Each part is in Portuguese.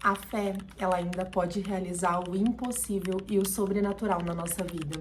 A fé, ela ainda pode realizar o impossível e o sobrenatural na nossa vida.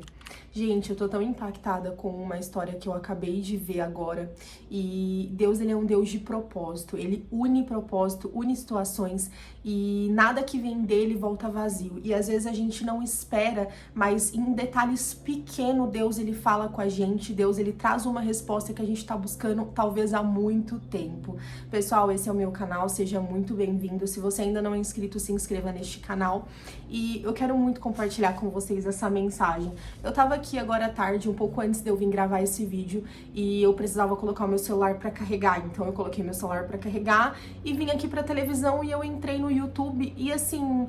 Gente, eu tô tão impactada com uma história que eu acabei de ver agora. E Deus, ele é um Deus de propósito. Ele une propósito, une situações e nada que vem dele volta vazio. E às vezes a gente não espera, mas em detalhes pequenos Deus, ele fala com a gente. Deus, ele traz uma resposta que a gente tá buscando talvez há muito tempo. Pessoal, esse é o meu canal, seja muito bem-vindo. Se você ainda não é inscrito, se inscreva neste canal. E eu quero muito compartilhar com vocês essa mensagem. Eu tava aqui agora à tarde, um pouco antes de eu vir gravar esse vídeo, e eu precisava colocar o meu celular pra carregar. Então eu coloquei meu celular pra carregar e vim aqui pra televisão e eu entrei no YouTube e assim,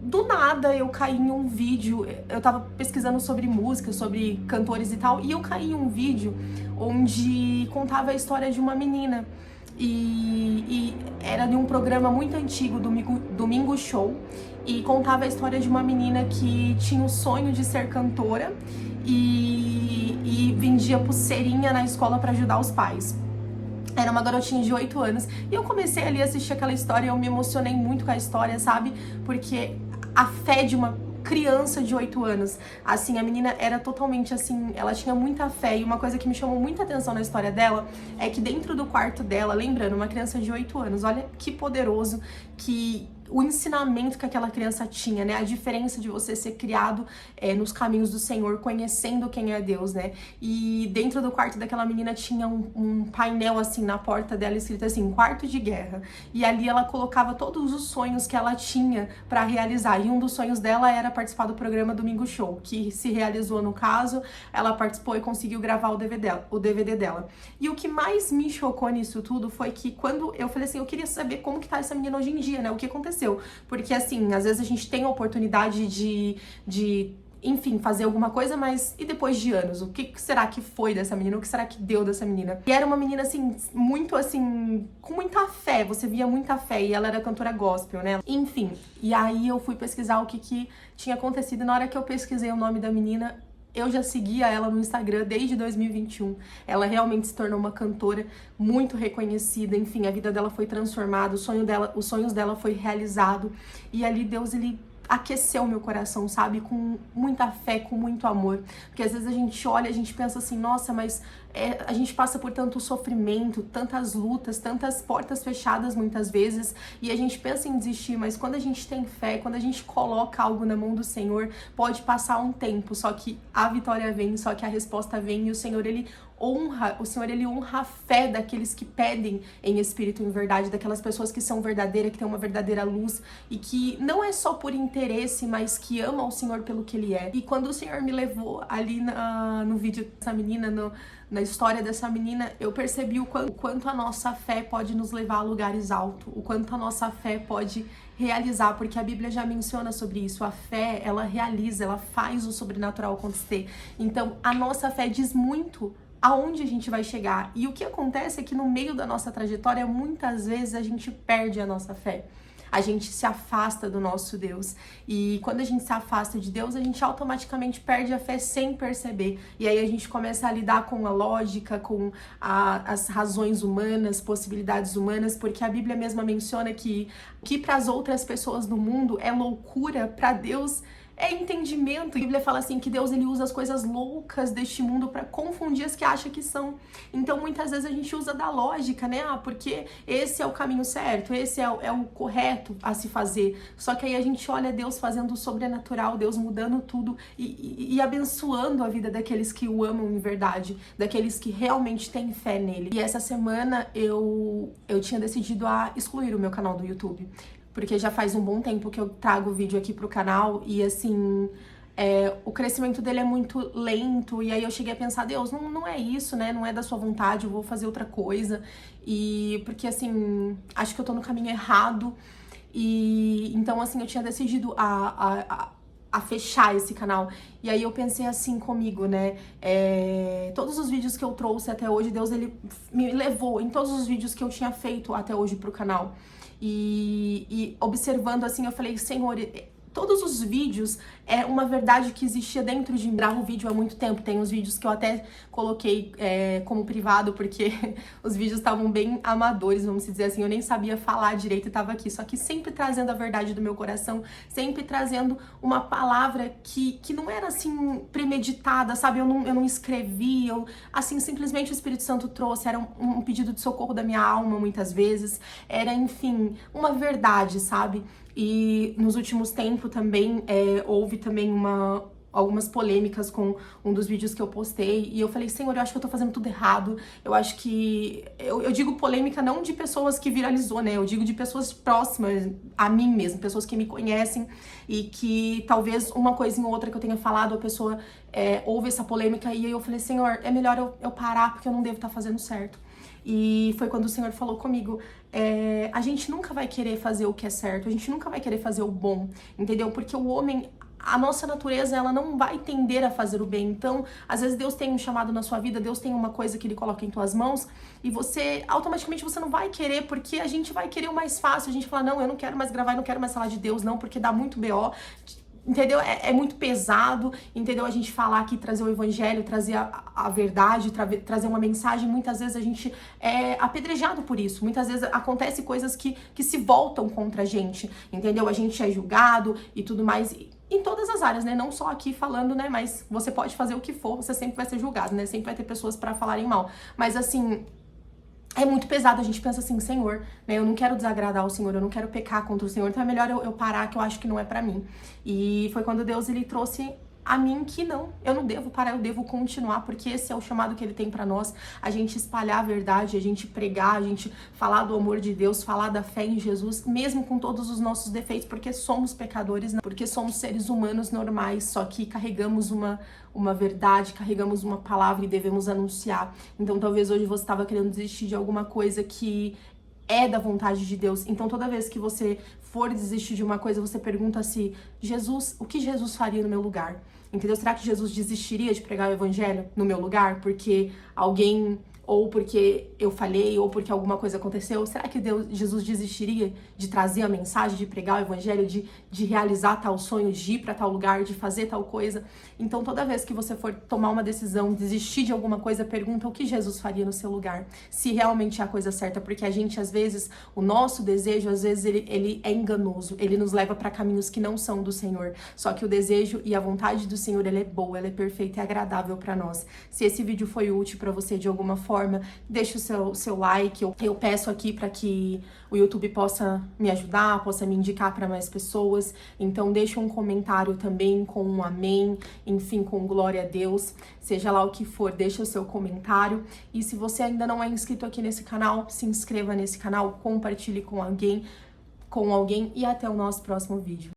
do nada eu caí em um vídeo. Eu tava pesquisando sobre música, sobre cantores e tal, e eu caí em um vídeo onde contava a história de uma menina. E era de um programa muito antigo, Domingo Show, e contava a história de uma menina que tinha o sonho de ser cantora e vendia pulseirinha na escola para ajudar os pais. Era uma garotinha de 8 anos e eu comecei ali a assistir aquela história e eu me emocionei muito com a história, sabe? Porque a fé de uma criança de 8 anos, assim, a menina era totalmente assim, ela tinha muita fé, e uma coisa que me chamou muita atenção na história dela é que dentro do quarto dela, lembrando, uma criança de 8 anos, olha que poderoso que o ensinamento que aquela criança tinha, né? A diferença de você ser criado nos caminhos do Senhor, conhecendo quem é Deus, né? E dentro do quarto daquela menina tinha um painel, assim, na porta dela, escrito assim, quarto de guerra. E ali ela colocava todos os sonhos que ela tinha pra realizar. E um dos sonhos dela era participar do programa Domingo Show, que se realizou no caso, ela participou e conseguiu gravar o DVD dela. E o que mais me chocou nisso tudo foi que quando eu falei assim, eu queria saber como que tá essa menina hoje em dia, né? O que aconteceu? Porque assim, às vezes a gente tem a oportunidade enfim, fazer alguma coisa, mas e depois de anos? O que será que foi dessa menina? O que será que deu dessa menina? E era uma menina, assim, muito assim, com muita fé, você via muita fé, e ela era cantora gospel, né? Enfim, e aí eu fui pesquisar o que tinha acontecido, e na hora que eu pesquisei o nome da menina, eu já seguia ela no Instagram desde 2021. Ela realmente se tornou uma cantora muito reconhecida. Enfim, a vida dela foi transformada, os sonhos dela foi realizado. E ali Deus, ele aqueceu meu coração, sabe? Com muita fé, com muito amor. Porque às vezes a gente olha, a gente pensa assim, nossa, mas a gente passa por tanto sofrimento, tantas lutas, tantas portas fechadas muitas vezes, e a gente pensa em desistir, mas quando a gente tem fé, quando a gente coloca algo na mão do Senhor, pode passar um tempo, só que a vitória vem, só que a resposta vem, e o Senhor, ele honra a fé daqueles que pedem em espírito e em verdade, daquelas pessoas que são verdadeiras, que têm uma verdadeira luz e que não é só por interesse, mas que amam o Senhor pelo que Ele é. E quando o Senhor me levou ali no vídeo dessa menina, na história dessa menina, eu percebi o quanto a nossa fé pode nos levar a lugares altos, o quanto a nossa fé pode realizar, porque a Bíblia já menciona sobre isso. A fé, ela realiza, ela faz o sobrenatural acontecer. Então, a nossa fé diz muito aonde a gente vai chegar. E o que acontece é que no meio da nossa trajetória, muitas vezes a gente perde a nossa fé. A gente se afasta do nosso Deus. E quando a gente se afasta de Deus, a gente automaticamente perde a fé sem perceber. E aí a gente começa a lidar com a lógica, com as razões humanas, possibilidades humanas, porque a Bíblia mesma menciona que para as outras pessoas do mundo é loucura, para Deus é entendimento. A Bíblia fala assim que Deus, ele usa as coisas loucas deste mundo para confundir as que acha que são. Então muitas vezes a gente usa da lógica, né? Porque esse é o caminho certo, esse é o correto a se fazer. Só que aí a gente olha Deus fazendo o sobrenatural, Deus mudando tudo e abençoando a vida daqueles que o amam em verdade, daqueles que realmente têm fé nele. E essa semana eu tinha decidido a excluir o meu canal do YouTube, porque já faz um bom tempo que eu trago vídeo aqui pro canal e, assim, o crescimento dele é muito lento. E aí eu cheguei a pensar, Deus, não é isso, né? Não é da sua vontade, eu vou fazer outra coisa. E porque, assim, acho que eu tô no caminho errado. E então, assim, eu tinha decidido a fechar esse canal. E aí eu pensei assim comigo, né? Todos os vídeos que eu trouxe até hoje, Deus, ele me levou em todos os vídeos que eu tinha feito até hoje pro canal. E observando assim, eu falei, Senhor, todos os vídeos é uma verdade que existia dentro de mim. Gravo vídeo há muito tempo, tem uns vídeos que eu até coloquei como privado, porque os vídeos estavam bem amadores, vamos dizer assim, eu nem sabia falar direito e tava aqui, só que sempre trazendo a verdade do meu coração, sempre trazendo uma palavra que não era assim premeditada, sabe? Eu não escrevi, assim, simplesmente o Espírito Santo trouxe, era um pedido de socorro da minha alma muitas vezes, era, enfim, uma verdade, sabe? E nos últimos tempos também houve também algumas polêmicas com um dos vídeos que eu postei, e eu falei, Senhor, eu acho que eu tô fazendo tudo errado, eu acho que... Eu digo polêmica não de pessoas que viralizou, né, eu digo de pessoas próximas a mim mesmo, pessoas que me conhecem, e que talvez uma coisinha ou outra que eu tenha falado, a pessoa ouve essa polêmica, e aí eu falei, Senhor, é melhor eu parar, porque eu não devo estar fazendo certo. E foi quando o Senhor falou comigo, a gente nunca vai querer fazer o que é certo, a gente nunca vai querer fazer o bom, entendeu? Porque o homem, a nossa natureza, ela não vai tender a fazer o bem. Então, às vezes Deus tem um chamado na sua vida, Deus tem uma coisa que Ele coloca em tuas mãos, e você, automaticamente, você não vai querer, porque a gente vai querer o mais fácil, a gente fala, não, eu não quero mais gravar, eu não quero mais falar de Deus, não, porque dá muito BO, entendeu? É muito pesado, entendeu? A gente falar aqui, trazer o evangelho, trazer a verdade, trazer uma mensagem, muitas vezes a gente é apedrejado por isso. Muitas vezes acontece coisas que se voltam contra a gente, entendeu? A gente é julgado e tudo mais, em todas as áreas, né? Não só aqui falando, né? Mas você pode fazer o que for, você sempre vai ser julgado, né? Sempre vai ter pessoas pra falarem mal. Mas assim... é muito pesado, a gente pensa assim, Senhor, né, eu não quero desagradar o Senhor, eu não quero pecar contra o Senhor, então é melhor eu parar, que eu acho que não é pra mim. E foi quando Deus, Ele trouxe a mim que não, eu não devo parar, eu devo continuar, porque esse é o chamado que Ele tem pra nós, a gente espalhar a verdade, a gente pregar, a gente falar do amor de Deus, falar da fé em Jesus, mesmo com todos os nossos defeitos, porque somos pecadores, né? Porque somos seres humanos normais, só que carregamos uma verdade, carregamos uma palavra e devemos anunciar. Então talvez hoje você estava querendo desistir de alguma coisa que é da vontade de Deus. Então toda vez que você for desistir de uma coisa, você pergunta se Jesus, o que Jesus faria no meu lugar? Entendeu? Será que Jesus desistiria de pregar o evangelho no meu lugar? Porque alguém, ou porque eu falhei, ou porque alguma coisa aconteceu? Será que Jesus desistiria de trazer a mensagem, de pregar o evangelho, de realizar tal sonho, de ir para tal lugar, de fazer tal coisa? Então toda vez que você for tomar uma decisão, desistir de alguma coisa, pergunta o que Jesus faria no seu lugar, se realmente é a coisa certa, porque a gente, às vezes, o nosso desejo, às vezes, ele é enganoso, ele nos leva para caminhos que não são do Senhor, só que o desejo e a vontade do Senhor, ela é boa, ela é perfeita e agradável para nós. Se esse vídeo foi útil para você de alguma forma, deixa o seu like, eu peço aqui para que o YouTube possa me ajudar, possa me indicar para mais pessoas, então deixa um comentário também com um amém, enfim, com glória a Deus, seja lá o que for, deixa o seu comentário, e se você ainda não é inscrito aqui nesse canal, se inscreva nesse canal, compartilhe com alguém, e até o nosso próximo vídeo.